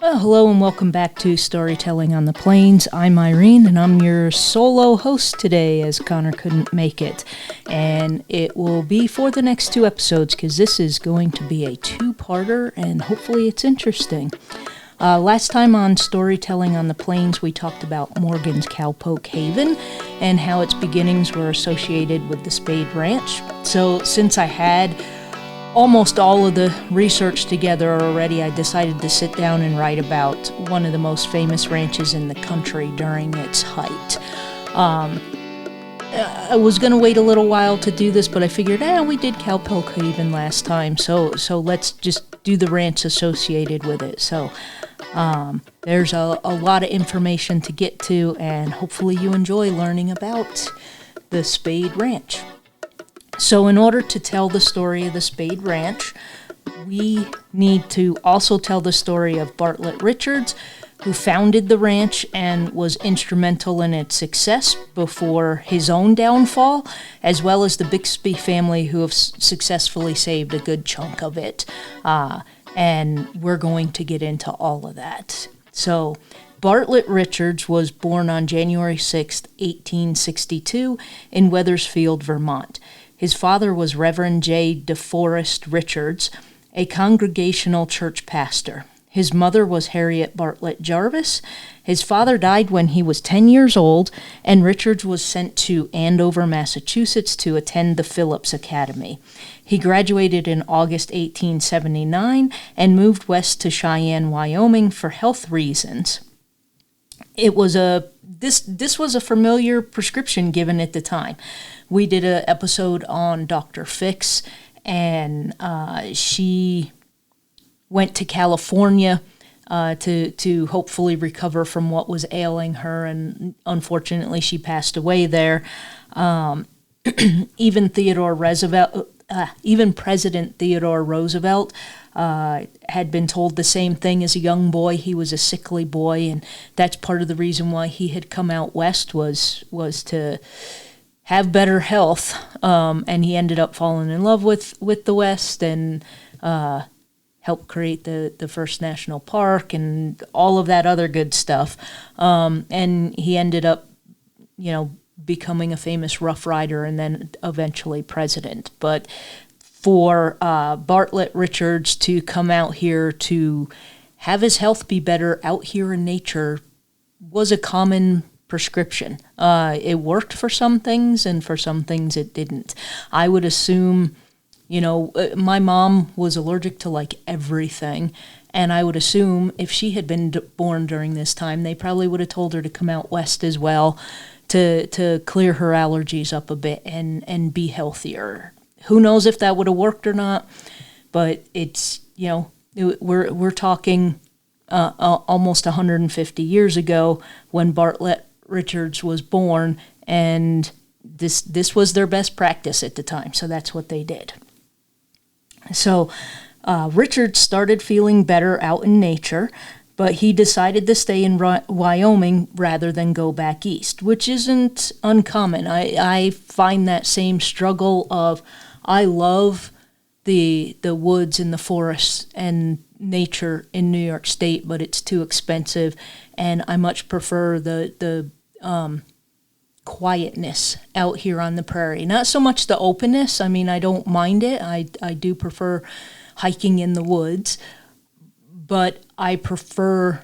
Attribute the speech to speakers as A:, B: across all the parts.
A: Well, hello and welcome back to Storytelling on the Plains. I'm Irene and I'm your solo host today as Connor couldn't make it. And it will be for the next two episodes because this is going to be a two-parter and hopefully it's interesting. Last time on Storytelling on the Plains, we talked about Morgan's Cowpoke Haven and how its beginnings were associated with the Spade Ranch. So since I had almost all of the research together already, I decided to sit down and write about one of the most famous ranches in the country during its height. I was going to wait a little while to do this, but I figured, we did Cowpoke Haven last time, so let's just do the ranch associated with it. So there's a lot of information to get to, and hopefully you enjoy learning about the Spade Ranch. So in order to tell the story of the Spade Ranch, we need to also tell the story of Bartlett Richards, who founded the ranch and was instrumental in its success before his own downfall, as well as the Bixby family who have successfully saved a good chunk of it. And we're going to get into all of that. So Bartlett Richards was born on January 6, 1862 in Wethersfield, Vermont. His father was Reverend J. DeForest Richards, a Congregational church pastor. His mother was Harriet Bartlett Jarvis. His father died when he was 10 years old, and Richards was sent to Andover, Massachusetts to attend the Phillips Academy. He graduated in August 1879 and moved west to Cheyenne, Wyoming for health reasons. This was a familiar prescription given at the time. We did an episode on Dr. Fix, and she went to California to hopefully recover from what was ailing her, and unfortunately she passed away there. Even President Theodore Roosevelt had been told the same thing as a young boy. He was a sickly boy, and that's part of the reason why he had come out west was to have better health, and he ended up falling in love with the West and helped create the first national park and all of that other good stuff. And he ended up, becoming a famous Rough Rider and then eventually president. But for Bartlett Richards to come out here to have his health be better out here in nature was a common prescription. It worked for some things, and for some things it didn't. I would assume, my mom was allergic to like everything, and I would assume if she had been born during this time, they probably would have told her to come out west as well to clear her allergies up a bit and be healthier. Who knows if that would have worked or not, but it's, we're talking almost 150 years ago when Bartlett Richards was born, and this was their best practice at the time, so that's what they did. So Richards started feeling better out in nature, but he decided to stay in Wyoming rather than go back east, which isn't uncommon. I find that same struggle of, I love the woods and the forests and nature in New York State, but it's too expensive, and I much prefer the quietness out here on the prairie. Not so much the openness. I mean, I don't mind it. I do prefer hiking in the woods, but I prefer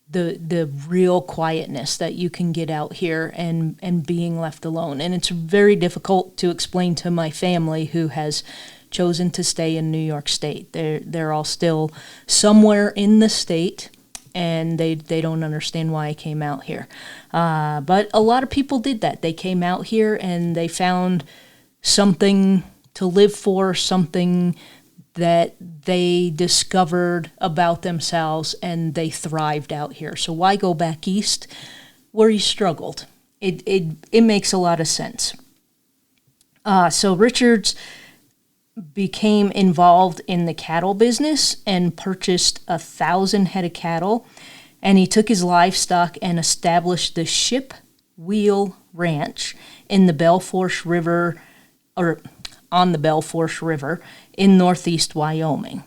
A: the real quietness that you can get out here and being left alone. And it's very difficult to explain to my family who has chosen to stay in New York State. They're all still somewhere in the state, and they don't understand why I came out here. But a lot of people did that. They came out here and they found something to live for, something that they discovered about themselves, and they thrived out here. So why go back east where you struggled? It makes a lot of sense. So Richards became involved in the cattle business and purchased 1,000 head of cattle, and he took his livestock and established the Ship Wheel Ranch in the Belforce River, or on the Belforce River in northeast Wyoming.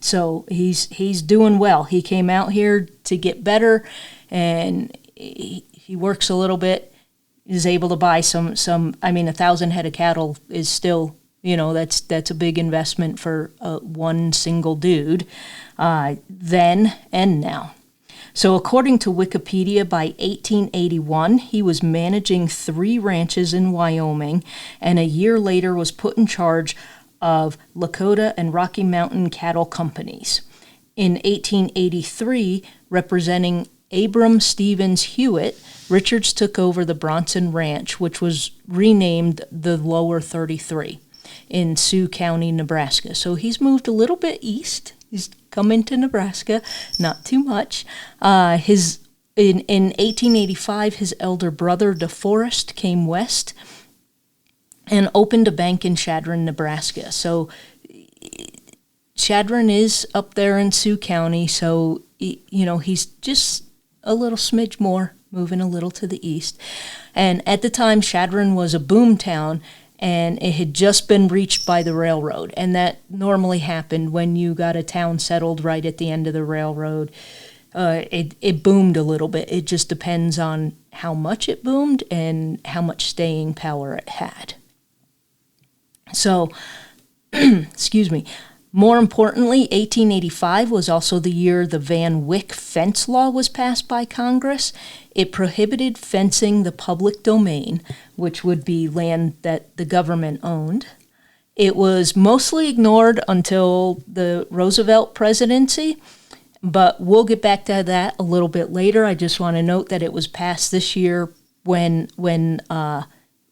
A: So he's doing well. He came out here to get better, and he works a little bit, is able to buy some. I mean, 1,000 head of cattle is still, that's a big investment for one single dude, then and now. So according to Wikipedia, by 1881, he was managing 3 ranches in Wyoming, and a year later was put in charge of Lakota and Rocky Mountain cattle companies. In 1883, representing Abram Stevens Hewitt, Richards took over the Bronson Ranch, which was renamed the Lower 33 in Sioux County, Nebraska. So he's moved a little bit east. He's come into Nebraska, not too much. In 1885, his elder brother, DeForest, came west and opened a bank in Chadron, Nebraska. So Chadron is up there in Sioux County, so, he's just a little smidge more, moving a little to the east. And at the time, Chadron was a boom town, and it had just been reached by the railroad. And that normally happened when you got a town settled right at the end of the railroad. It boomed a little bit. It just depends on how much it boomed and how much staying power it had. So, excuse me. More importantly, 1885 was also the year the Van Wyck fence law was passed by Congress. It prohibited fencing the public domain, which would be land that the government owned. It was mostly ignored until the Roosevelt presidency, but we'll get back to that a little bit later. I just want to note that it was passed this year when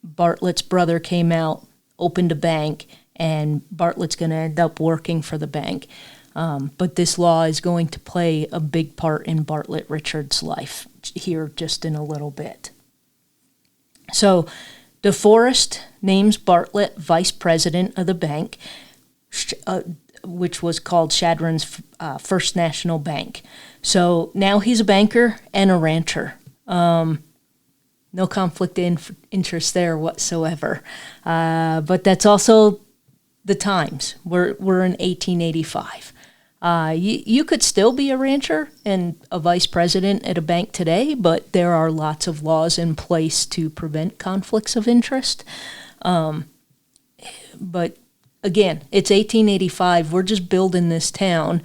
A: Bartlett's brother came out, opened a bank, and Bartlett's going to end up working for the bank. But this law is going to play a big part in Bartlett Richards' life here just in a little bit. So DeForest names Bartlett vice president of the bank, which was called Chadron's First National Bank. So now he's a banker and a rancher. No conflict of interest there whatsoever. But that's also the times. We're in 1885. You could still be a rancher and a vice president at a bank today, but there are lots of laws in place to prevent conflicts of interest. But again, it's 1885. We're just building this town.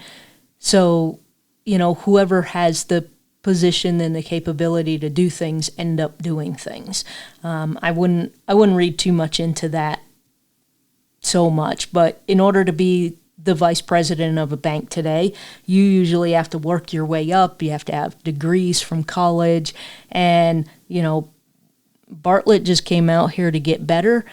A: So, whoever has the position and the capability to do things end up doing things. I wouldn't read too much into that so much, but in order to be the vice president of a bank today, you usually have to work your way up. You have to have degrees from college, and Bartlett just came out here to get better,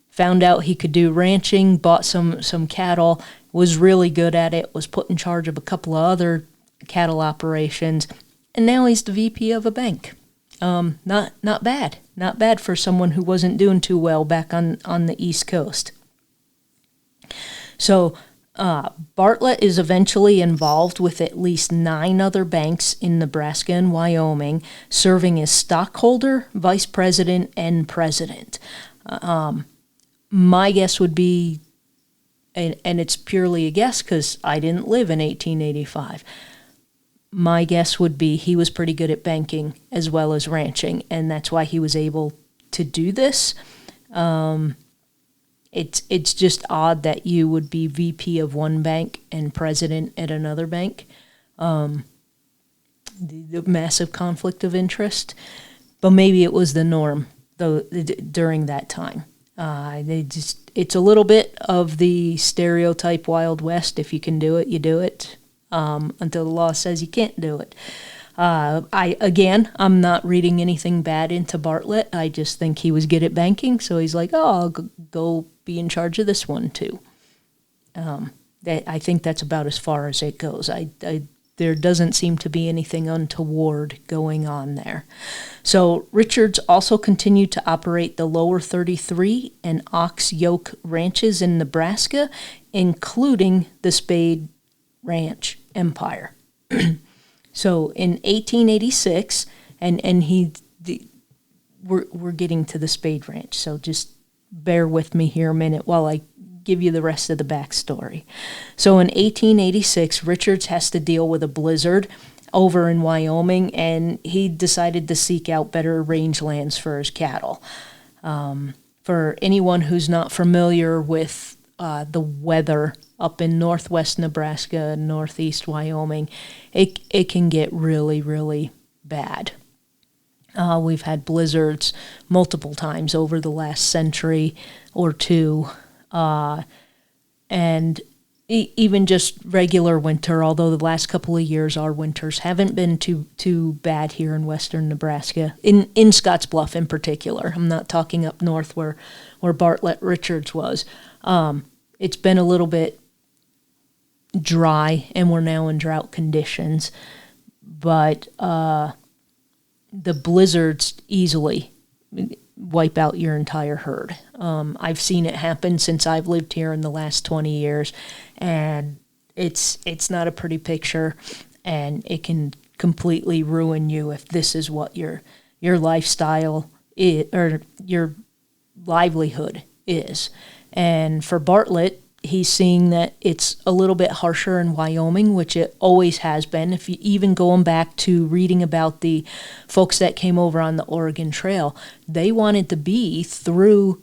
A: found out he could do ranching, bought some cattle, was really good at it, was put in charge of a couple of other cattle operations, and now he's the VP of a bank. Not bad for someone who wasn't doing too well back on the East Coast. So Bartlett is eventually involved with at least 9 other banks in Nebraska and Wyoming, serving as stockholder, vice president, and president. My guess would be, and it's purely a guess because I didn't live in 1885, my guess would be he was pretty good at banking as well as ranching, and that's why he was able to do this. It's just odd that you would be VP of one bank and president at another bank. The massive conflict of interest, but maybe it was the norm though during that time. It's a little bit of the stereotype Wild West. If you can do it, you do it. Until the law says you can't do it. I'm not reading anything bad into Bartlett. I just think he was good at banking, so he's like, I'll go be in charge of this one too. I think that's about as far as it goes. There doesn't seem to be anything untoward going on there. So Richards also continued to operate the Lower 33 and Ox Yoke ranches in Nebraska, including the Spade Ranch empire. So in 1886, we're getting to the Spade Ranch, so just bear with me here a minute while I give you the rest of the backstory. So in 1886, Richards has to deal with a blizzard over in Wyoming, and he decided to seek out better rangelands for his cattle. For anyone who's not familiar with the weather up in northwest Nebraska, northeast Wyoming, it can get really, really bad. We've had blizzards multiple times over the last century or two, and even just regular winter, although the last couple of years our winters haven't been too bad here in western Nebraska, in Scottsbluff in particular. I'm not talking up north where Bartlett Richards was. It's been a little bit dry, and we're now in drought conditions, but the blizzards easily wipe out your entire herd. I've seen it happen since I've lived here in the last 20 years, and it's not a pretty picture, and it can completely ruin you if this is what your lifestyle is, or your livelihood is. And for Bartlett, he's seeing that it's a little bit harsher in Wyoming, which it always has been. If you even going back to reading about the folks that came over on the Oregon Trail, they wanted to be through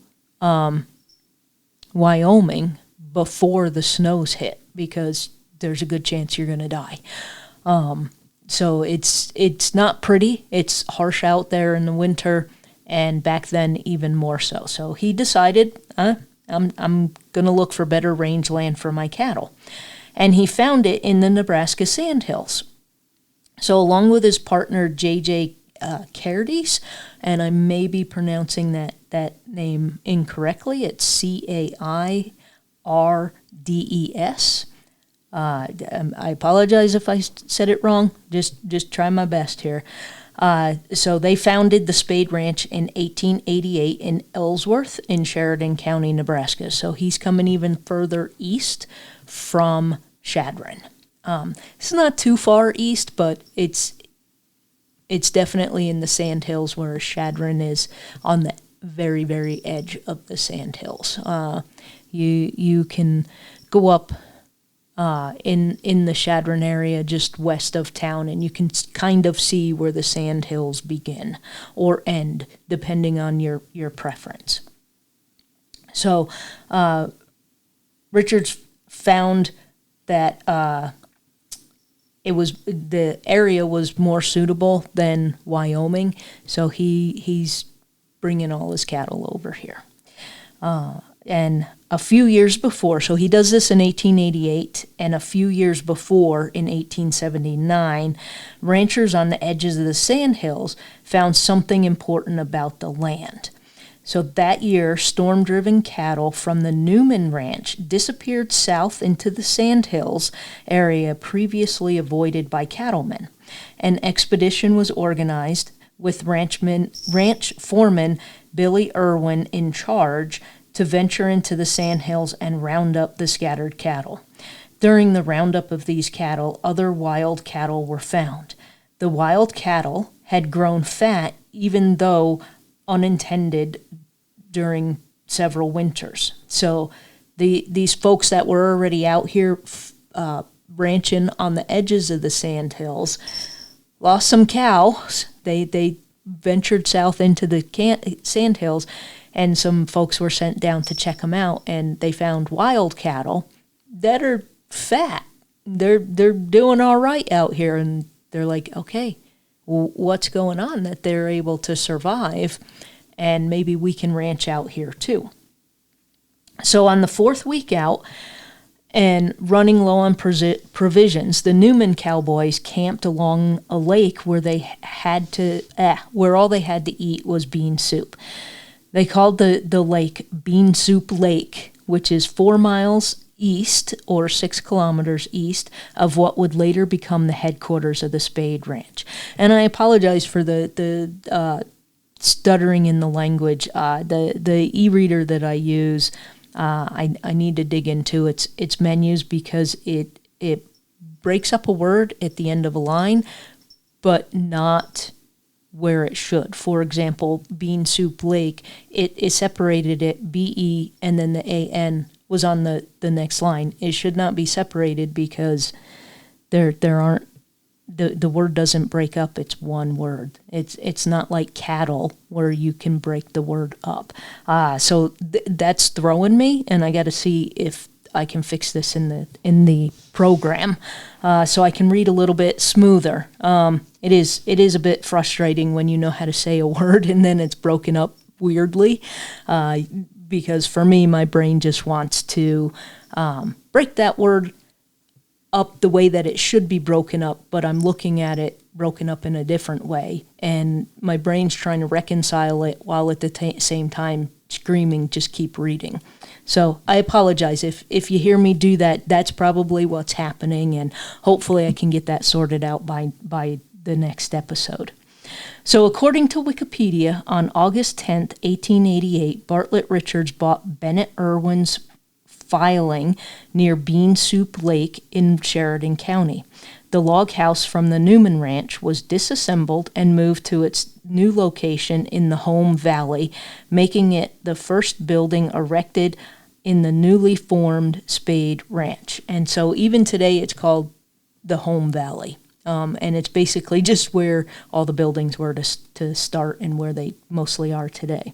A: Wyoming before the snows hit, because there's a good chance you're going to die. So it's not pretty. It's harsh out there in the winter, and back then even more so. So he decided, I'm going to look for better rangeland for my cattle. And he found it in the Nebraska Sandhills. So along with his partner, J.J. Cairdes, and I may be pronouncing that name incorrectly. It's C-A-I-R-D-E-S. I apologize if I said it wrong. Just try my best here. So they founded the Spade Ranch in 1888 in Ellsworth in Sheridan County, Nebraska. So he's coming even further east from Chadron. It's not too far east, but it's definitely in the Sandhills, where Chadron is on the very, very edge of the Sandhills. You can go up in the Chadron area just west of town, and you can kind of see where the Sandhills begin or end, depending on your preference. So Richards found that the area was more suitable than Wyoming, so he's bringing all his cattle over here. And a few years before, so he does this in 1888, and a few years before, in 1879, ranchers on the edges of the Sandhills found something important about the land. So that year, storm-driven cattle from the Newman Ranch disappeared south into the Sandhills area previously avoided by cattlemen. An expedition was organized with ranch foreman Billy Irwin in charge to venture into the Sandhills and round up the scattered cattle. During the roundup of these cattle, other wild cattle were found. The wild cattle had grown fat, even though unintended, during several winters. So these folks that were already out here ranching on the edges of the Sandhills lost some cows. They ventured south into the Sandhills, and some folks were sent down to check them out, and they found wild cattle that are fat. They're doing all right out here, and they're like, okay, well, what's going on that they're able to survive, and maybe we can ranch out here too. So on the fourth week out, and running low on provisions, the Newman cowboys camped along a lake where where all they had to eat was bean soup. They called the lake Bean Soup Lake, which is 4 miles east or 6 kilometers east of what would later become the headquarters of the Spade Ranch. And I apologize for the stuttering in the language. The e-reader that I use, I need to dig into its menus, because it breaks up a word at the end of a line, but not where it should. For example, Bean Soup Lake, it separated it, B-E, and then the A-N was on the next line. It should not be separated because there aren't, the word doesn't break up. It's one word. It's not like cattle where you can break the word up. So that's throwing me, and I got to see if I can fix this in the program, so I can read a little bit smoother. It is a bit frustrating when you know how to say a word and then it's broken up weirdly, because for me, my brain just wants to break that word up the way that it should be broken up, but I'm looking at it broken up in a different way, and my brain's trying to reconcile it while at the same time screaming, just keep reading. So I apologize if you hear me do that. That's probably what's happening, and hopefully I can get that sorted out by the next episode. So according to Wikipedia, on August 10th, 1888, Bartlett Richards bought Bennett Irwin's filing near Bean Soup Lake in Sheridan County. The log house from the Newman Ranch was disassembled and moved to its new location in the Home Valley, making it the first building erected in the newly formed Spade Ranch. And so even today it's called the Home Valley. And it's basically just where all the buildings were to start and where they mostly are today.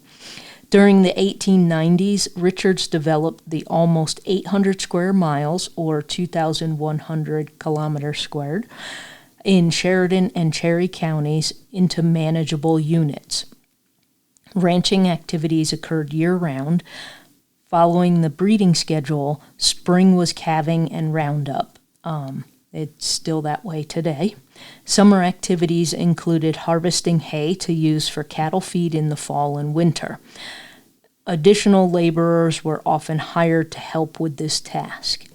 A: During the 1890s, Richards developed the almost 800 square miles, or 2,100 kilometers squared, in Sheridan and Cherry counties into manageable units. Ranching activities occurred year-round. Following the breeding schedule, spring was calving and roundup. It's still that way today. Summer activities included harvesting hay to use for cattle feed in the fall and winter. Additional laborers were often hired to help with this task.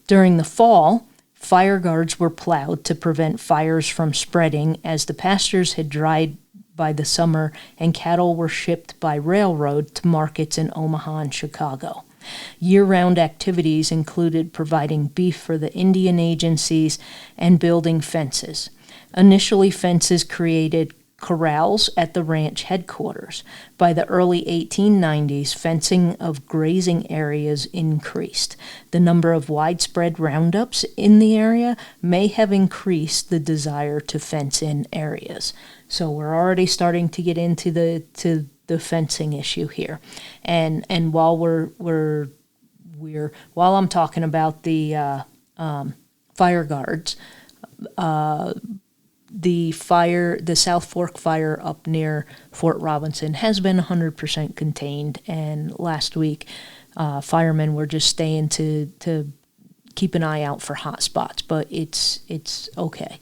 A: During the fall, fire guards were plowed to prevent fires from spreading, as the pastures had dried by the summer and cattle were shipped by railroad to markets in Omaha and Chicago. Year-round activities included providing beef for the Indian agencies and building fences. Initially, fences created corrals at the ranch headquarters. By the early 1890s, fencing of grazing areas increased. The number of widespread roundups in the area may have increased the desire to fence in areas. So we're already starting to get into the fencing issue here, and while while I'm talking about the fire guards, the South Fork fire up near Fort Robinson has been 100% contained, and last week firemen were just staying to keep an eye out for hot spots, but it's okay.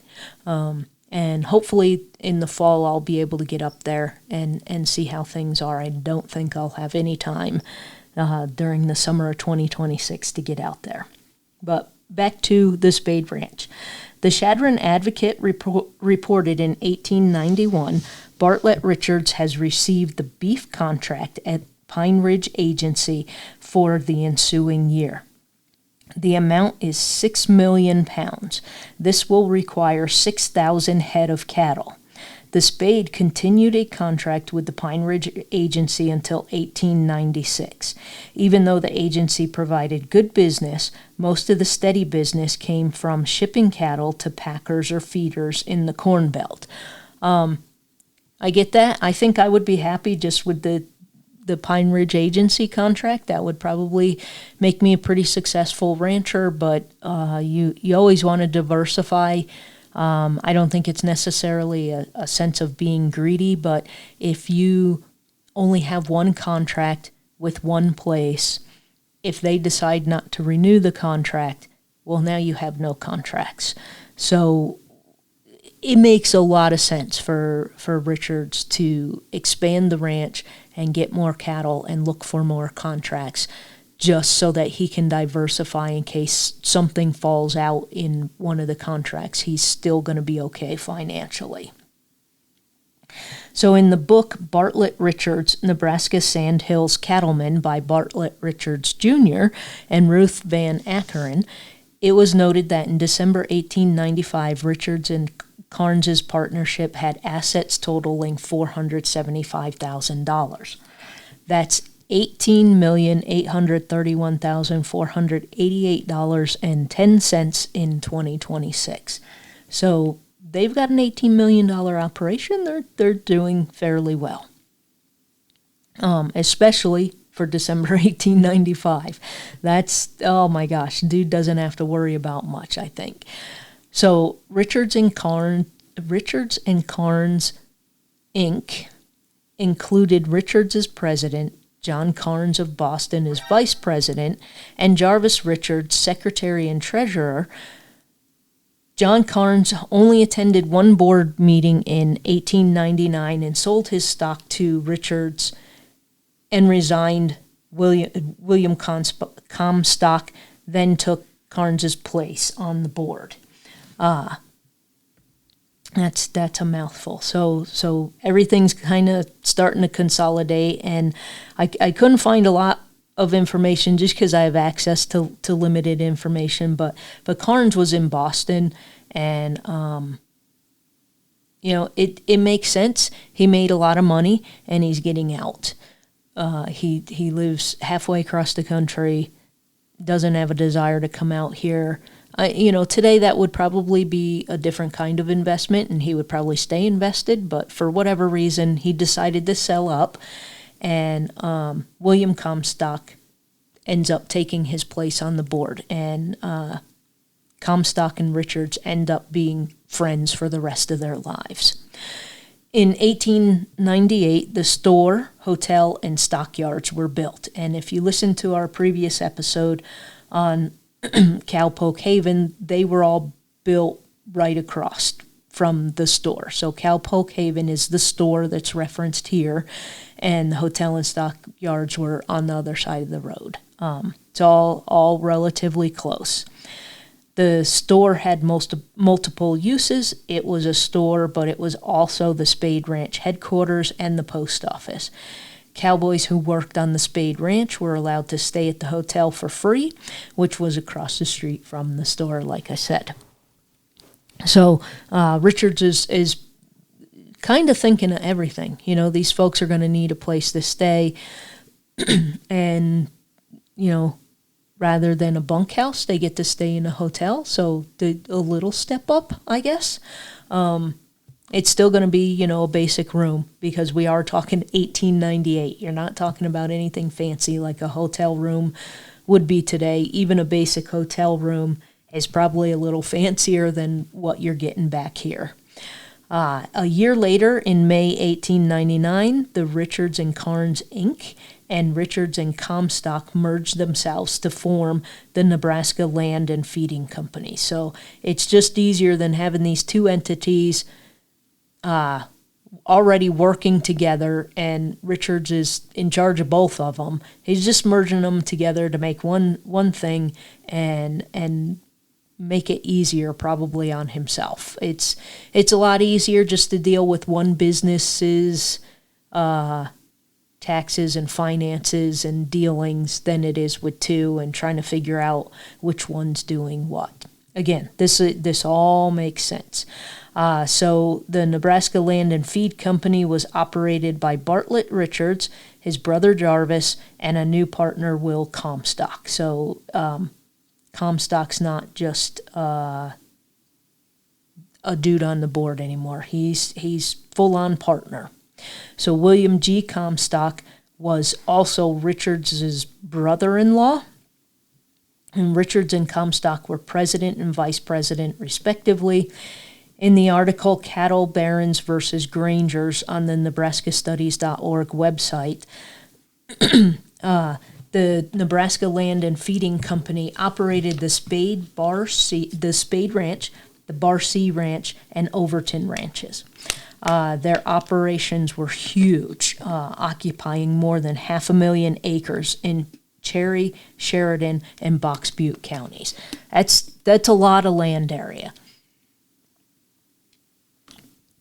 A: And hopefully in the fall I'll be able to get up there and see how things are. I don't think I'll have any time during the summer of 2026 to get out there. But back to the Spade Ranch. The Chadron Advocate reported in 1891, Bartlett Richards has received the beef contract at Pine Ridge Agency for the ensuing year. The amount is 6 million pounds. This will require 6,000 head of cattle. The Spade continued a contract with the Pine Ridge Agency until 1896. Even though the agency provided good business, most of the steady business came from shipping cattle to packers or feeders in the Corn Belt. I get that. I think I would be happy just with the Pine Ridge Agency contract. That would probably make me a pretty successful rancher, but you always want to diversify. I don't think it's necessarily a sense of being greedy, but if you only have one contract with one place, if they decide not to renew the contract, well, now you have no contracts. So it makes a lot of sense for Richards to expand the ranch and get more cattle and look for more contracts, just so that he can diversify in case something falls out in one of the contracts. He's still going to be okay financially. So in the book Bartlett Richards, Nebraska Sandhills Cattlemen by Bartlett Richards Jr. and Ruth Van Ackeren, it was noted that in December 1895, Richards and Carnes's partnership had assets totaling $475,000. That's $18,831,488.10 in 2026. So they've got an $18 million operation. They're doing fairly well, especially for December 1895. That's, oh my gosh, dude doesn't have to worry about much, I think. So Richards and Carnes Inc. included Richards as president, John Carnes of Boston as vice president, and Jarvis Richards, secretary and treasurer. John Carnes only attended one board meeting in 1899 and sold his stock to Richards and resigned. William Comstock then took Carnes's place on the board. That's a mouthful. So everything's kind of starting to consolidate, and I couldn't find a lot of information just because I have access to limited information. But Carnes was in Boston, and it makes sense. He made a lot of money, and he's getting out. He lives halfway across the country, doesn't have a desire to come out here. Today that would probably be a different kind of investment, and he would probably stay invested. But for whatever reason, he decided to sell up, and William Comstock ends up taking his place on the board, and Comstock and Richards end up being friends for the rest of their lives. In 1898, the store, hotel, and stockyards were built. And if you listen to our previous episode on Cowpoke Haven, they were all built right across from the store. So Cowpoke Haven is the store that's referenced here, and the hotel and stockyards were on the other side of the road. It's all relatively close. The store had multiple uses. It was a store, but it was also the Spade Ranch headquarters and the post office. Cowboys who worked on the Spade Ranch were allowed to stay at the hotel for free, which was across the street from the store, like I said. So Richards is kind of thinking of everything. These folks are going to need a place to stay, and, rather than a bunkhouse, they get to stay in a hotel. So a little step up, I guess. It's still going to be, a basic room, because we are talking 1898. You're not talking about anything fancy like a hotel room would be today. Even a basic hotel room is probably a little fancier than what you're getting back here. A year later, in May 1899, the Richards and Carnes Inc. and Richards and Comstock merged themselves to form the Nebraska Land and Feeding Company. So it's just easier than having these two entities already working together, and Richards is in charge of both of them. He's just merging them together to make one thing and make it easier probably on himself. It's a lot easier just to deal with one business's taxes and finances and dealings than it is with two and trying to figure out which one's doing what. Again, this all makes sense. So the Nebraska Land and Feed Company was operated by Bartlett Richards, his brother Jarvis, and a new partner, Will Comstock. So Comstock's not just a dude on the board anymore. He's full-on partner. So William G. Comstock was also Richards' brother-in-law, and Richards and Comstock were president and vice president, respectively. In the article Cattle Barons versus Grangers on the NebraskaStudies.org website, the Nebraska Land and Feeding Company operated the Spade Ranch, the Barcy Ranch, and Overton ranches. Their operations were huge, occupying more than 500,000 acres in Cherry, Sheridan, and Box Butte counties. That's a lot of land area.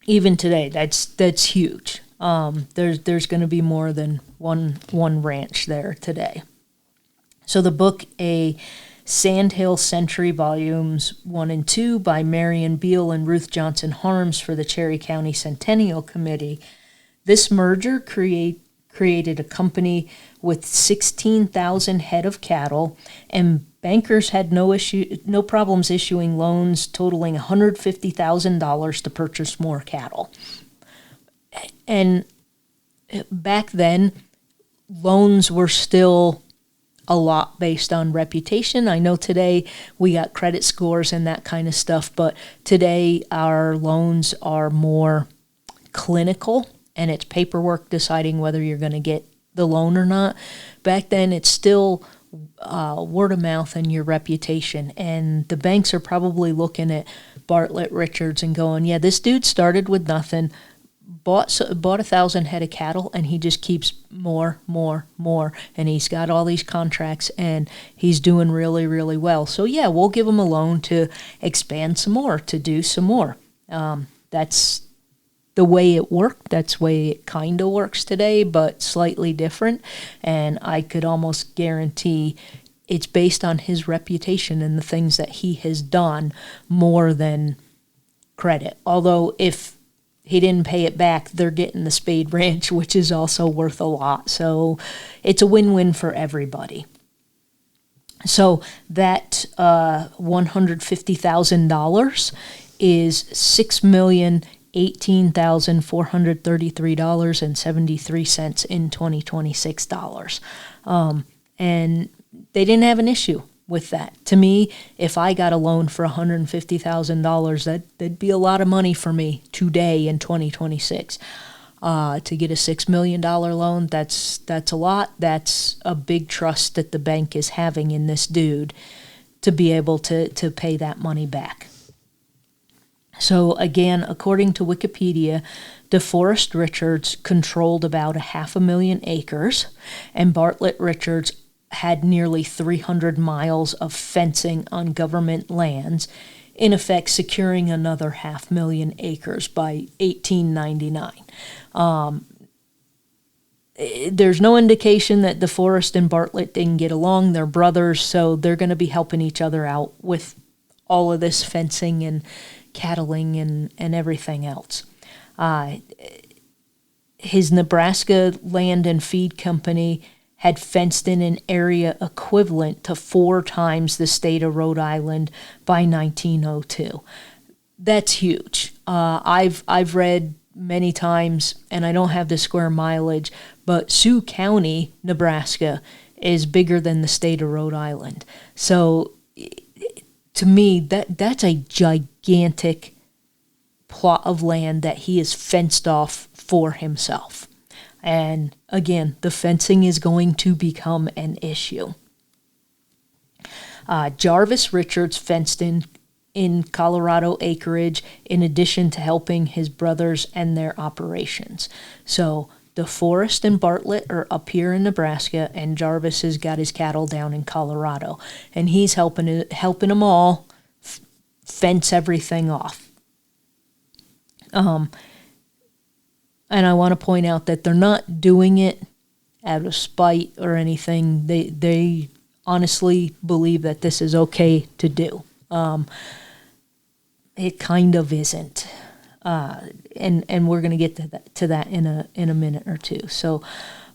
A: Even today, that's huge. There's going to be more than one ranch there today. So the book, A Sandhill Century, Volumes 1 and 2 by Marion Beale and Ruth Johnson Harms for the Cherry County Centennial Committee. This merger created created a company with 16,000 head of cattle, and bankers had no problems issuing loans totaling $150,000 to purchase more cattle. And back then, loans were still a lot based on reputation. I know today we got credit scores and that kind of stuff, but today our loans are more clinical, and it's paperwork deciding whether you're going to get the loan or not. Back then, it's still word of mouth and your reputation, and the banks are probably looking at Bartlett Richards and going, yeah, this dude started with nothing, bought 1,000 head of cattle, and he just keeps more, and he's got all these contracts, and he's doing really, really well. So yeah, we'll give him a loan to expand some more, to do some more. That's the way it worked. That's the way it kind of works today, but slightly different. And I could almost guarantee it's based on his reputation and the things that he has done more than credit. Although if he didn't pay it back, they're getting the Spade Ranch, which is also worth a lot. So it's a win-win for everybody. So that $150,000 is $6,018,433.73 in 2026 dollars. And they didn't have an issue with that. To me, if I got a loan for $150,000, that'd be a lot of money for me today in 2026. To get a $6 million loan, that's a lot. That's a big trust that the bank is having in this dude to be able to pay that money back. So again, according to Wikipedia, DeForest Richards controlled about 500,000 acres, and Bartlett Richards had nearly 300 miles of fencing on government lands, in effect securing another 500,000 acres by 1899. There's no indication that DeForest and Bartlett didn't get along. They're brothers, so they're going to be helping each other out with all of this fencing and cattling and everything else. His Nebraska Land and Feed Company had fenced in an area equivalent to 4 times the state of Rhode Island by 1902. That's huge. I've read many times, and I don't have the square mileage, but Sioux County, Nebraska, is bigger than the state of Rhode Island. So to me, that's a gigantic plot of land that he has fenced off for himself. And again, the fencing is going to become an issue. Jarvis Richards fenced in Colorado acreage in addition to helping his brothers and their operations. So DeForest and Bartlett are up here in Nebraska, and Jarvis has got his cattle down in Colorado, and he's helping them all fence everything off. And I want to point out that they're not doing it out of spite or anything. They honestly believe that this is okay to do. It kind of isn't. And we're going to get to that in a minute or two. So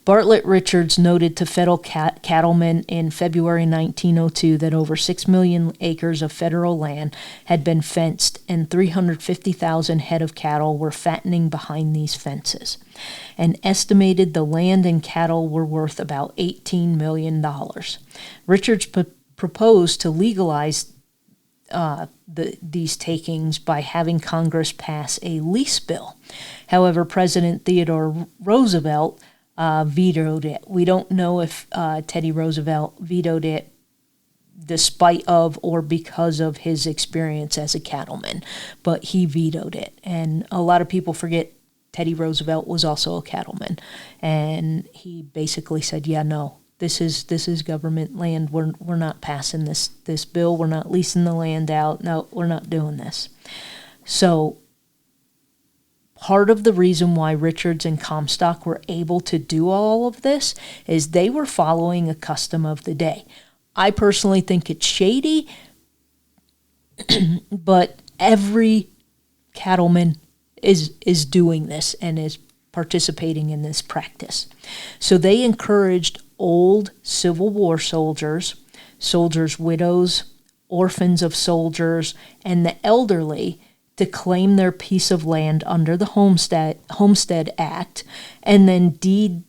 A: Bartlett Richards noted to federal cattlemen in February 1902 that over 6 million acres of federal land had been fenced, and 350,000 head of cattle were fattening behind these fences, and estimated the land and cattle were worth about $18 million. Richards proposed to legalize these takings by having Congress pass a lease bill. However, President Theodore Roosevelt vetoed it. We don't know if Teddy Roosevelt vetoed it despite of or because of his experience as a cattleman, but he vetoed it. And a lot of people forget Teddy Roosevelt was also a cattleman, and he basically said, yeah, no, this is government land. We're not passing this bill. We're not leasing the land out. No, we're not doing this. So part of the reason why Richards and Comstock were able to do all of this is they were following a custom of the day. I personally think it's shady, but every cattleman is doing this and is participating in this practice. So they encouraged old Civil War soldiers, widows, orphans of soldiers, and the elderly to claim their piece of land under the Homestead Act and then deed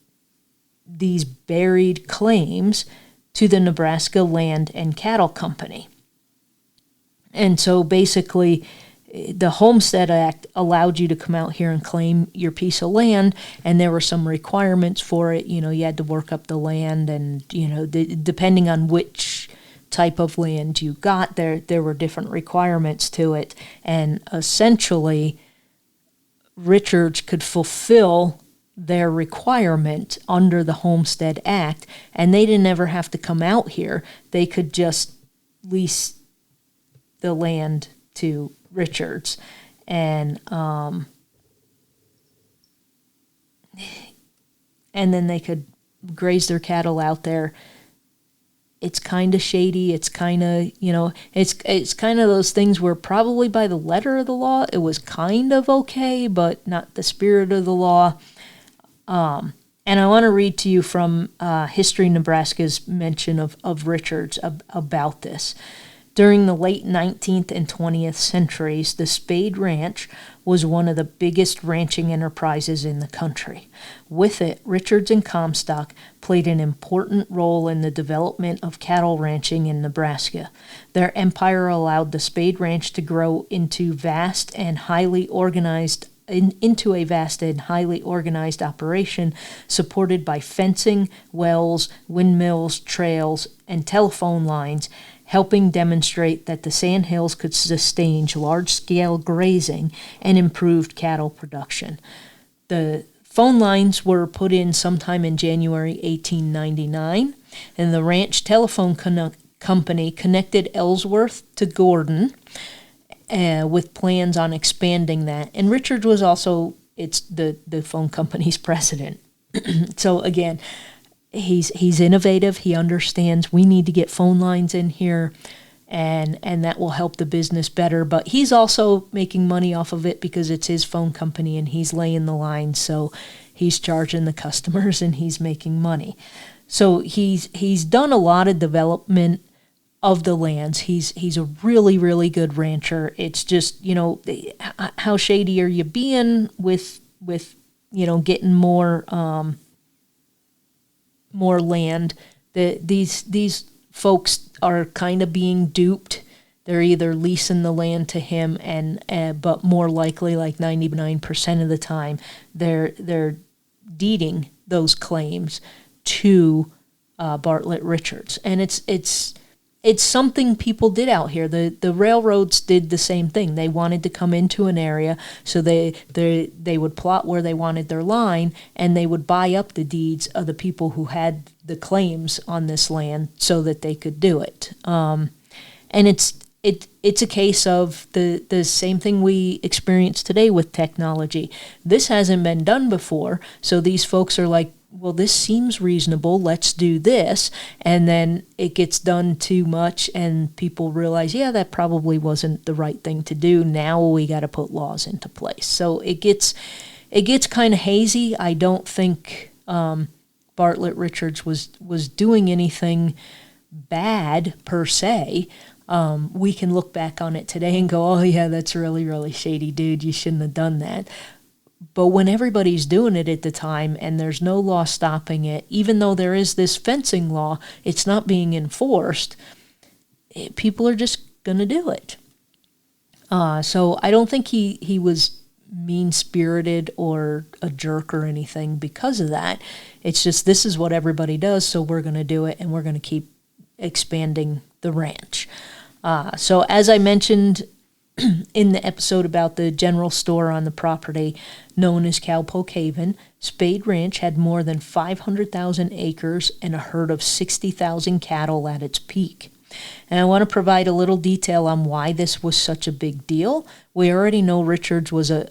A: these buried claims to the Nebraska Land and Cattle Company. And so basically, the Homestead Act allowed you to come out here and claim your piece of land, and there were some requirements for it. You had to work up the land, and, depending on which type of land you got, there were different requirements to it. And essentially, Richards could fulfill their requirement under the Homestead Act, and they didn't ever have to come out here. They could just lease the land to Richards, and then they could graze their cattle out there. It's kind of shady. It's kind of, it's kind of those things where probably by the letter of the law it was kind of okay, but not the spirit of the law. And I want to read to you from History Nebraska's mention of Richards about this. During the late 19th and 20th centuries, the Spade Ranch was one of the biggest ranching enterprises in the country. With it, Richards and Comstock played an important role in the development of cattle ranching in Nebraska. Their empire allowed the Spade Ranch to grow into a vast and highly organized operation supported by fencing, wells, windmills, trails, and telephone lines, helping demonstrate that the sandhills could sustain large-scale grazing and improved cattle production. The phone lines were put in sometime in January 1899, and the ranch telephone company connected Ellsworth to Gordon, with plans on expanding that. And Richard was also the phone company's president. So again, he's innovative. He understands we need to get phone lines in here, and that will help the business better. But he's also making money off of it because it's his phone company and he's laying the lines. So he's charging the customers and he's making money. So he's done a lot of development of the lands. He's a really, really good rancher. It's just, how shady are you being with getting more land? These folks are kind of being duped. They're either leasing the land to him, but more likely, like 99% of the time, they're deeding those claims to Bartlett Richards, and it's something people did out here. The railroads did the same thing. They wanted to come into an area, so they would plot where they wanted their line, and they would buy up the deeds of the people who had the claims on this land so that they could do it. And it's a case of the same thing we experience today with technology. This hasn't been done before, so these folks are like, well, this seems reasonable, let's do this, and then it gets done too much, and people realize, yeah, that probably wasn't the right thing to do, now we got to put laws into place. So it gets kind of hazy. I don't think Bartlett Richards was doing anything bad, per se. We can look back on it today and go, oh, yeah, that's really, really shady, dude, you shouldn't have done that. But when everybody's doing it at the time and there's no law stopping it, even though there is this fencing law, it's not being enforced, people are just going to do it. So I don't think he was mean-spirited or a jerk or anything because of that. It's just this is what everybody does, so we're going to do it, and we're going to keep expanding the ranch. So as I mentioned in the episode about the general store on the property known as Cowpoke Haven, Spade Ranch had more than 500,000 acres and a herd of 60,000 cattle at its peak. And I want to provide a little detail on why this was such a big deal. We already know Richards was he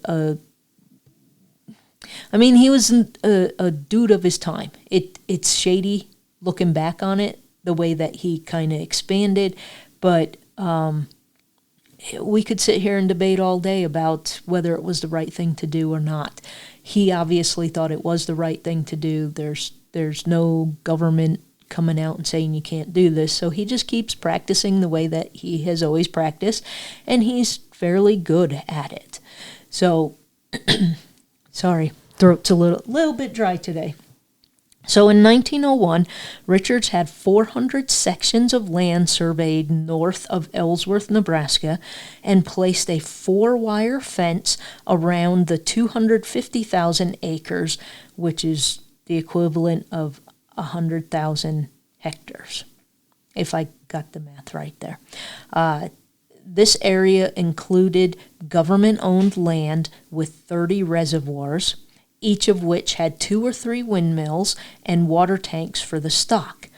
A: was a dude of his time. It's shady looking back on it, the way that he kind of expanded, but we could sit here and debate all day about whether it was the right thing to do or not. He obviously thought it was the right thing to do. There's no government coming out and saying you can't do this, so he just keeps practicing the way that he has always practiced, and he's fairly good at it. So, sorry, throat's a little bit dry today. So in 1901, Richards had 400 sections of land surveyed north of Ellsworth, Nebraska, and placed a 4-wire fence around the 250,000 acres, which is the equivalent of 100,000 hectares, if I got the math right there. This area included government-owned land with 30 reservoirs, each of which had 2 or 3 windmills and water tanks for the stock.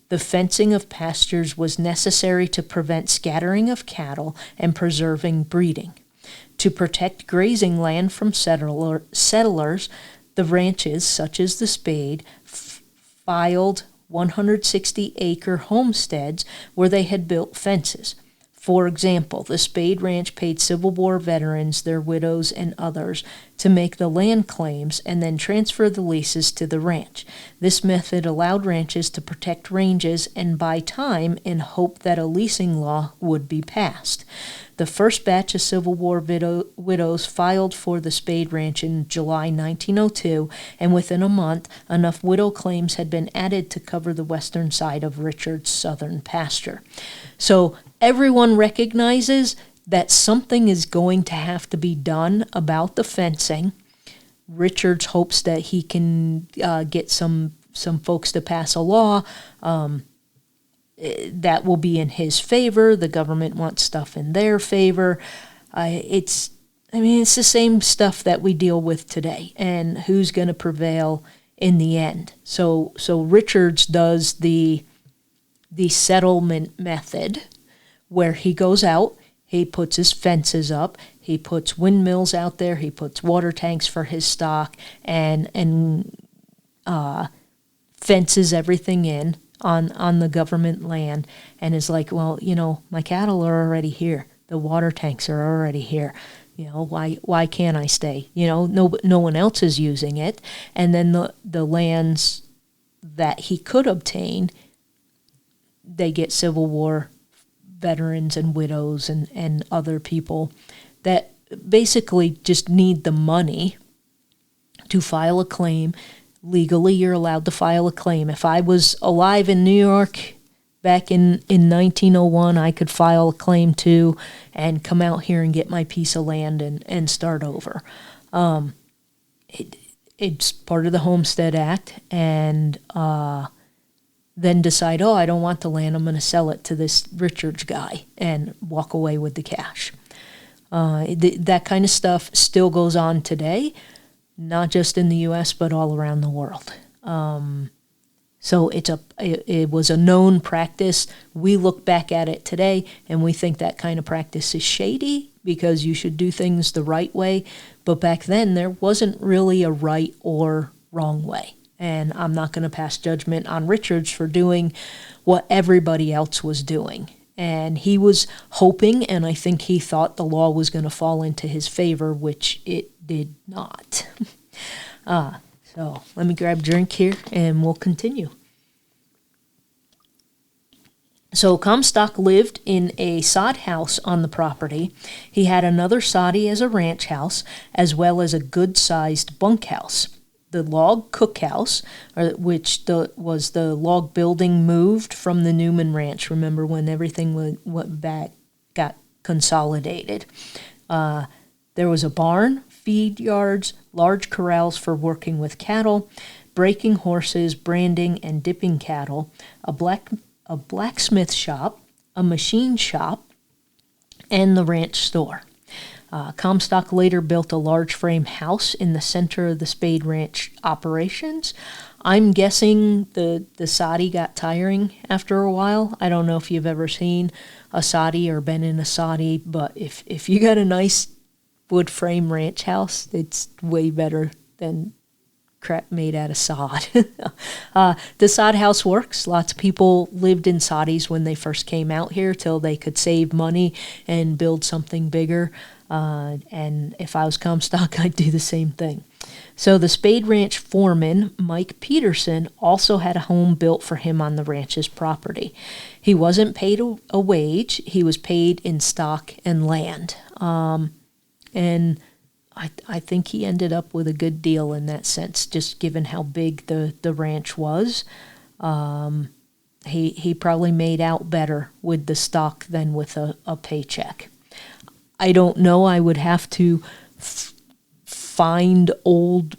A: The fencing of pastures was necessary to prevent scattering of cattle and preserving breeding. To protect grazing land from settlers, the ranches, such as the Spade, filed 160-acre homesteads where they had built fences. For example, the Spade Ranch paid Civil War veterans, their widows, and others to make the land claims and then transfer the leases to the ranch. This method allowed ranches to protect ranges and buy time in hope that a leasing law would be passed. The first batch of Civil War widows filed for the Spade Ranch in July 1902, and within a month, enough widow claims had been added to cover the western side of Richard's southern pasture. So everyone recognizes that something is going to have to be done about the fencing. Richards hopes that he can get some folks to pass a law that will be in his favor. The government wants stuff in their favor. It's the same stuff that we deal with today, and who's going to prevail in the end. So Richards does the settlement method, where he goes out, he puts his fences up, he puts windmills out there, he puts water tanks for his stock, and fences everything in on the government land, and is like, well, my cattle are already here, the water tanks are already here. Why can't I stay? No one else is using it. And then the lands that he could obtain, they get Civil War veterans and widows and other people that basically just need the money to file a claim. Legally, you're allowed to file a claim. If I was alive in New York back in 1901, I could file a claim too and come out here and get my piece of land and start over. It's part of the Homestead Act, and then decide, I don't want the land, I'm going to sell it to this Richards guy and walk away with the cash. That kind of stuff still goes on today, not just in the U.S., but all around the world. So it was a known practice. We look back at it today, and we think that kind of practice is shady because you should do things the right way. But back then, there wasn't really a right or wrong way. And I'm not going to pass judgment on Richards for doing what everybody else was doing. And he was hoping, and I think he thought the law was going to fall into his favor, which it did not. So let me grab a drink here, and we'll continue. So Comstock lived in a sod house on the property. He had another soddy as a ranch house, as well as a good-sized bunkhouse. The log cookhouse, which was the log building moved from the Newman Ranch. Remember when everything went back, got consolidated. There was a barn, feed yards, large corrals for working with cattle, breaking horses, branding and dipping cattle, a blacksmith shop, a machine shop, and the ranch store. Comstock later built a large frame house in the center of the Spade Ranch operations. I'm guessing the soddy got tiring after a while. I don't know if you've ever seen a soddy or been in a soddy, but if you got a nice wood frame ranch house, it's way better than crap made out of sod. The sod house works. Lots of people lived in soddies when they first came out here till they could save money and build something bigger. And if I was Comstock, I'd do the same thing. So the Spade Ranch foreman, Mike Peterson, also had a home built for him on the ranch's property. He wasn't paid a wage. He was paid in stock and land. And I think he ended up with a good deal in that sense, just given how big the ranch was. He probably made out better with the stock than with a paycheck. I don't know. I would have to find old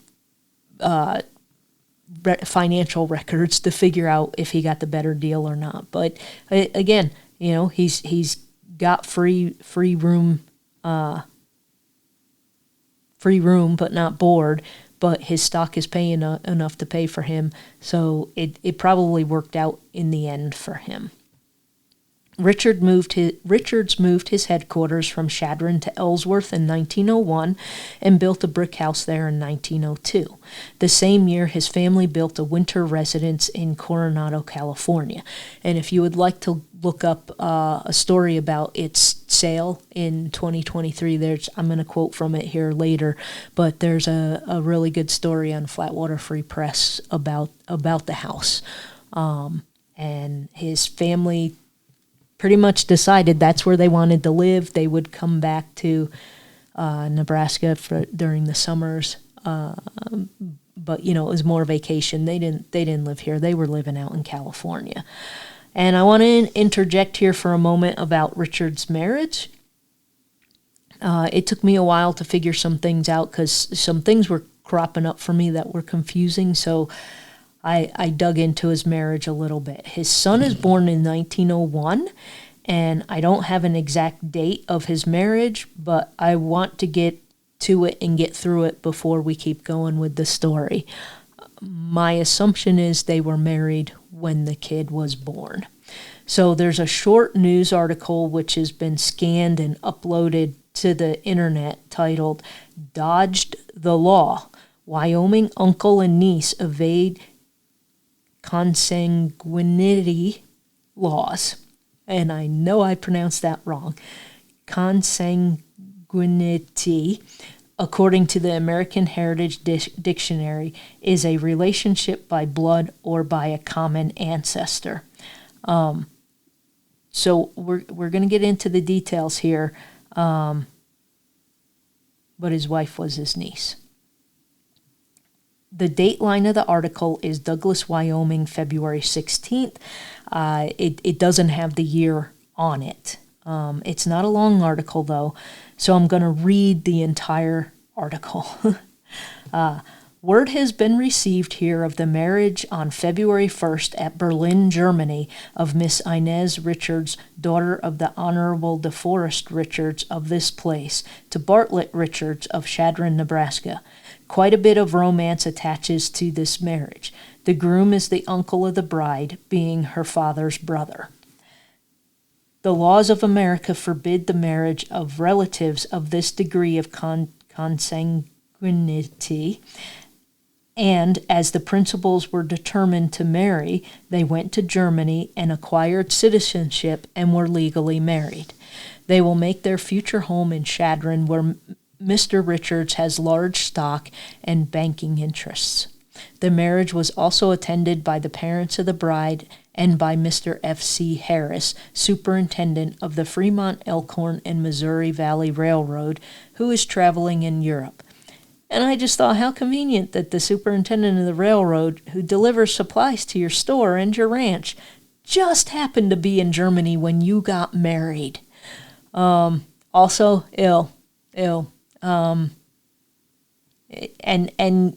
A: financial records to figure out if he got the better deal or not. But again, he's got free room, but not board. But his stock is paying enough to pay for him, so it probably worked out in the end for him. Richards moved his headquarters from Chadron to Ellsworth in 1901 and built a brick house there in 1902. The same year, his family built a winter residence in Coronado, California. And if you would like to look up a story about its sale in 2023, I'm going to quote from it here later, but there's a really good story on Flatwater Free Press about the house. And his family pretty much decided that's where they wanted to live. They would come back to Nebraska during the summers, but it was more vacation. They didn't live here. They were living out in California. And I want to interject here for a moment about Richard's marriage. It took me a while to figure some things out because some things were cropping up for me that were confusing. So I dug into his marriage a little bit. His son is born in 1901, and I don't have an exact date of his marriage, but I want to get to it and get through it before we keep going with the story. My assumption is they were married when the kid was born. So there's a short news article which has been scanned and uploaded to the internet titled "Dodged the Law. Wyoming Uncle and Niece Evade Consanguinity Laws." And I know I pronounced that wrong. Consanguinity, according to the American Heritage Dictionary, is a relationship by blood or by a common ancestor. So we're going to get into the details here, but his wife was his niece. The dateline of the article is Douglas, Wyoming, February 16th. It doesn't have the year on it. It's not a long article, though, so I'm going to read the entire article. Word has been received here of the marriage on February 1st at Berlin, Germany, of Miss Inez Richards, daughter of the Honorable DeForest Richards of this place, to Bartlett Richards of Chadron, Nebraska. Quite a bit of romance attaches to this marriage. The groom is the uncle of the bride, being her father's brother. The laws of America forbid the marriage of relatives of this degree of consanguinity, and as the principals were determined to marry, they went to Germany and acquired citizenship and were legally married. They will make their future home in Chadron, where Mr. Richards has large stock and banking interests. The marriage was also attended by the parents of the bride and by Mr. F.C. Harris, superintendent of the Fremont, Elkhorn, and Missouri Valley Railroad, who is traveling in Europe. And I just thought, how convenient that the superintendent of the railroad who delivers supplies to your store and your ranch just happened to be in Germany when you got married. Also, ill. And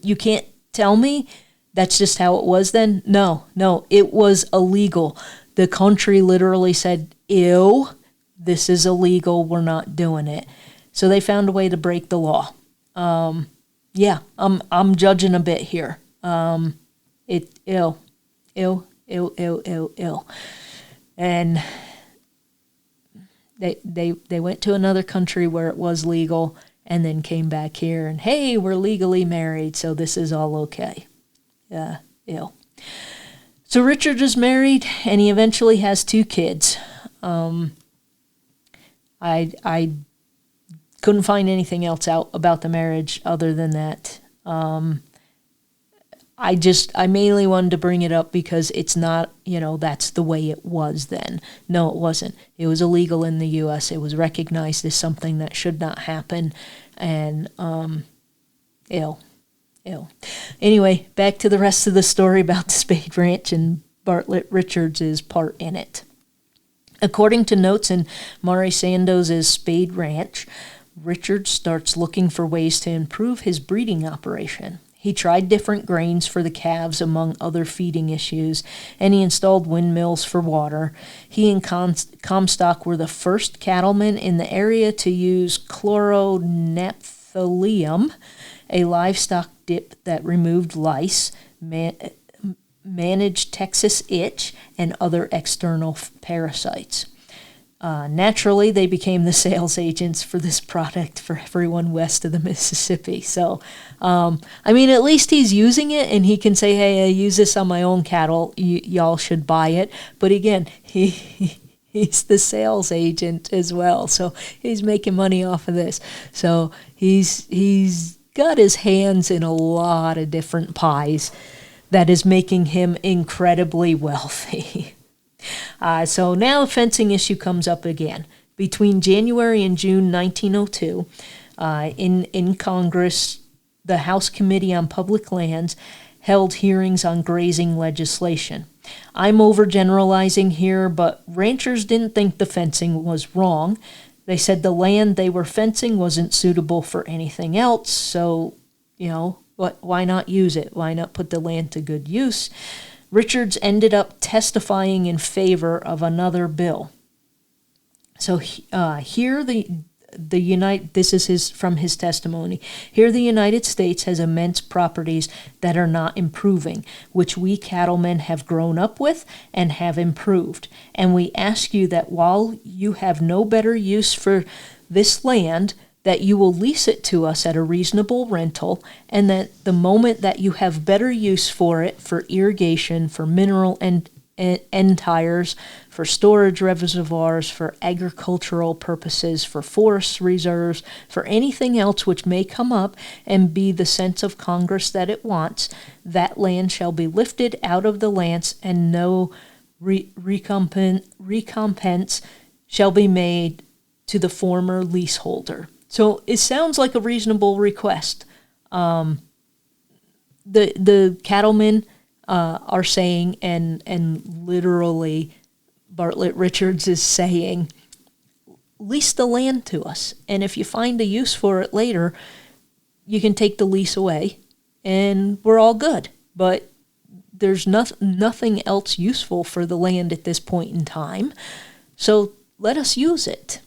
A: you can't tell me that's just how it was then? No, it was illegal. The country literally said, ew, this is illegal, we're not doing it. So they found a way to break the law. I'm judging a bit here. Ill. And they went to another country where it was legal, and then came back here and, hey, we're legally married, so this is all okay. Ew. So Richard is married, and he eventually has 2 kids. I couldn't find anything else out about the marriage other than that. I mainly wanted to bring it up because it's not, that's the way it was then. No, it wasn't. It was illegal in the U.S. It was recognized as something that should not happen, and ew. Anyway, back to the rest of the story about the Spade Ranch and Bartlett Richards' part in it. According to notes in Maury Sandoz's Spade Ranch, Richard starts looking for ways to improve his breeding operation. He tried different grains for the calves among other feeding issues, and he installed windmills for water. He and Comstock were the first cattlemen in the area to use chloromethyllium, a livestock dip that removed lice, managed Texas itch, and other external parasites. Naturally, they became the sales agents for this product for everyone west of the Mississippi. So, at least he's using it, and he can say, hey, I use this on my own cattle. Y'all should buy it. But again, he's the sales agent as well. So he's making money off of this. So he's got his hands in a lot of different pies that is making him incredibly wealthy. So now the fencing issue comes up again. Between January and June 1902, in Congress, the House Committee on Public Lands held hearings on grazing legislation. I'm overgeneralizing here, but ranchers didn't think the fencing was wrong. They said the land they were fencing wasn't suitable for anything else, so, why not use it? Why not put the land to good use? Richards ended up testifying in favor of another bill. So here this is from his testimony. Here the United States has immense properties that are not improving, which we cattlemen have grown up with and have improved. And we ask you that while you have no better use for this land, that you will lease it to us at a reasonable rental, and that the moment that you have better use for it, for irrigation, for mineral end tires, for storage reservoirs, for agricultural purposes, for forest reserves, for anything else which may come up and be the sense of Congress that it wants, that land shall be lifted out of the lance, and no recompense shall be made to the former leaseholder. So it sounds like a reasonable request. The cattlemen are saying, and literally Bartlett Richards is saying, lease the land to us, and if you find a use for it later, you can take the lease away, and we're all good. But there's nothing else useful for the land at this point in time, so let us use it.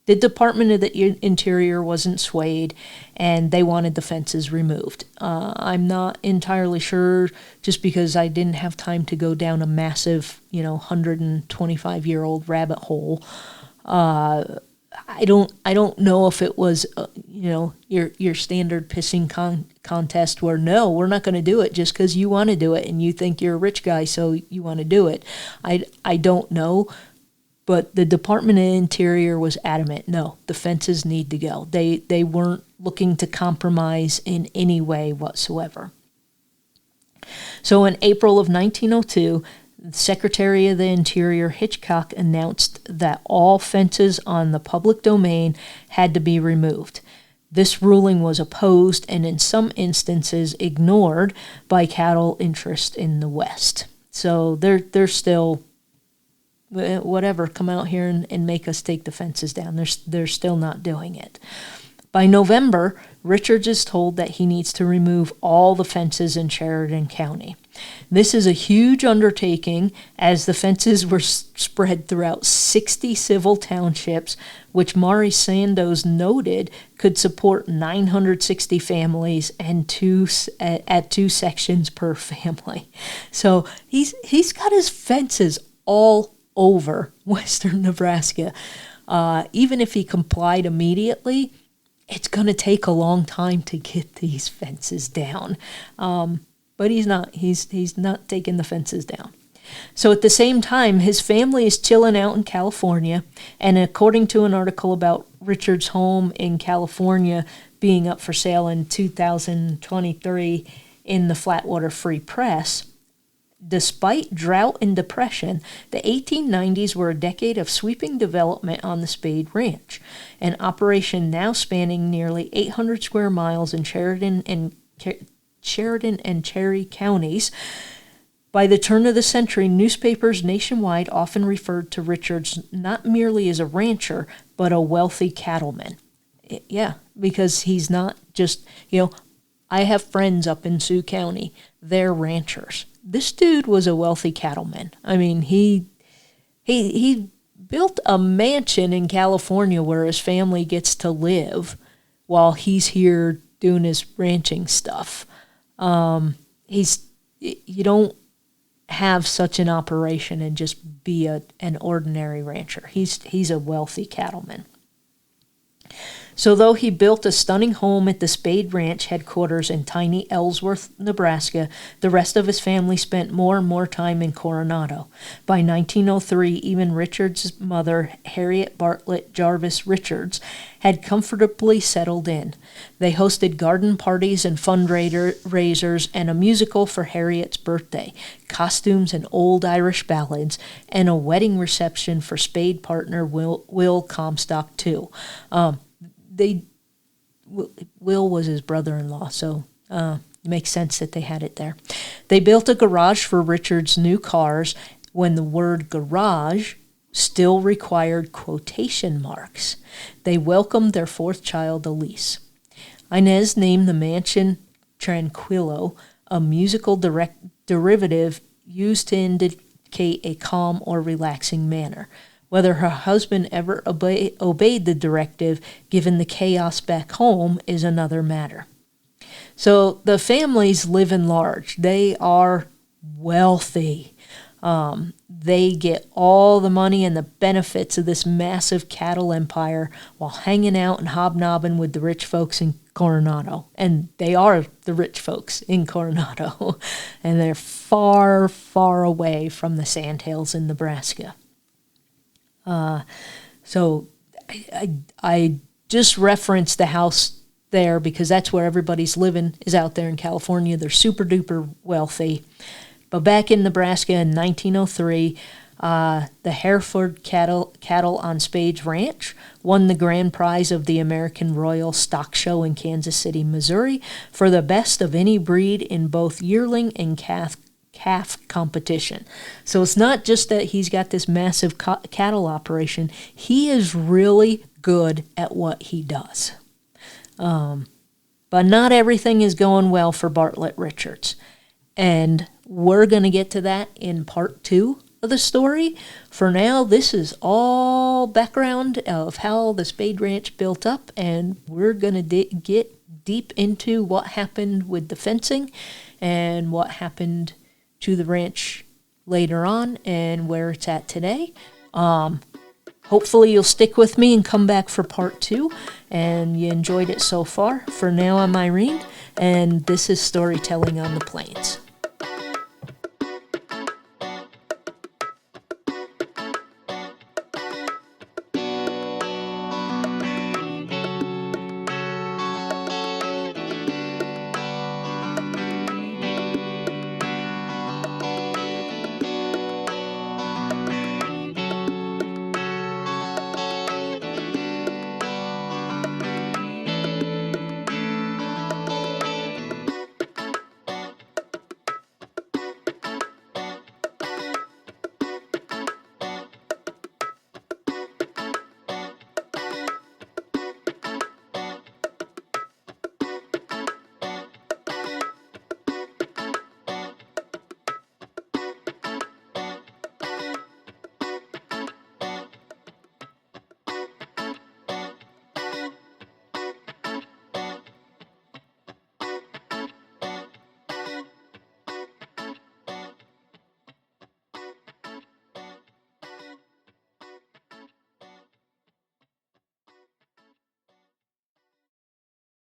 A: The Department of the Interior wasn't swayed, and they wanted the fences removed. I'm not entirely sure, just because I didn't have time to go down a massive, 125-year-old rabbit hole. I don't know if it was, your standard pissing contest where, no, we're not going to do it just because you want to do it and you think you're a rich guy, so you want to do it. I don't know. But the Department of Interior was adamant, no, the fences need to go. They weren't looking to compromise in any way whatsoever. So in April of 1902, Secretary of the Interior Hitchcock announced that all fences on the public domain had to be removed. This ruling was opposed and in some instances ignored by cattle interest in the West. So they're still, whatever, come out here and make us take the fences down. They're still not doing it. By November, Richards is told that he needs to remove all the fences in Sheridan County. This is a huge undertaking, as the fences were spread throughout 60 civil townships, which Maury Sandoz noted could support 960 families and at two sections per family. So he's got his fences all over western Nebraska. Even if he complied immediately, it's going to take a long time to get these fences down. But he's not. He's not taking the fences down. So at the same time, his family is chilling out in California, and according to an article about Richard's home in California being up for sale in 2023 in the Flatwater Free Press, despite drought and depression, the 1890s were a decade of sweeping development on the Spade Ranch, an operation now spanning nearly 800 square miles in Sheridan and Cherry counties. By the turn of the century, newspapers nationwide often referred to Richards not merely as a rancher, but a wealthy cattleman. Yeah, because he's not just, I have friends up in Sioux County. They're ranchers. This dude was a wealthy cattleman. I mean, he built a mansion in California where his family gets to live while he's here doing his ranching stuff. You don't have such an operation and just be an ordinary rancher. He's a wealthy cattleman. So though he built a stunning home at the Spade Ranch headquarters in tiny Ellsworth, Nebraska, the rest of his family spent more and more time in Coronado. By 1903, even Richards' mother, Harriet Bartlett Jarvis Richards, had comfortably settled in. They hosted garden parties and fundraisers and a musical for Harriet's birthday, costumes and old Irish ballads, and a wedding reception for Spade partner Will Comstock, too. Will was his brother-in-law, so it makes sense that they had it there. They built a garage for Richard's new cars when the word garage still required quotation marks. They welcomed their fourth child, Elise. Inez named the mansion Tranquillo, a musical derivative used to indicate a calm or relaxing manner. Whether her husband ever obeyed the directive, given the chaos back home, is another matter. So the families live in large. They are wealthy. They get all the money and the benefits of this massive cattle empire while hanging out and hobnobbing with the rich folks in Coronado. And they are the rich folks in Coronado. And they're far, far away from the sandhills in Nebraska. So I just referenced the house there because that's where everybody's living, is out there in California. They're super duper wealthy. But back in Nebraska in 1903, the Hereford cattle on Spade Ranch won the grand prize of the American Royal Stock Show in Kansas City, Missouri, for the best of any breed in both yearling and calf competition. So it's not just that he's got this massive cattle operation. He is really good at what he does. But not everything is going well for Bartlett Richards. And we're going to get to that in part 2 of the story. For now, this is all background of how the Spade Ranch built up, and we're going to get deep into what happened with the fencing and what happened to the ranch later on and where it's at today. Hopefully you'll stick with me and come back for part 2, and you enjoyed it so far. For now, I'm Irene, and this is Storytelling on the Plains.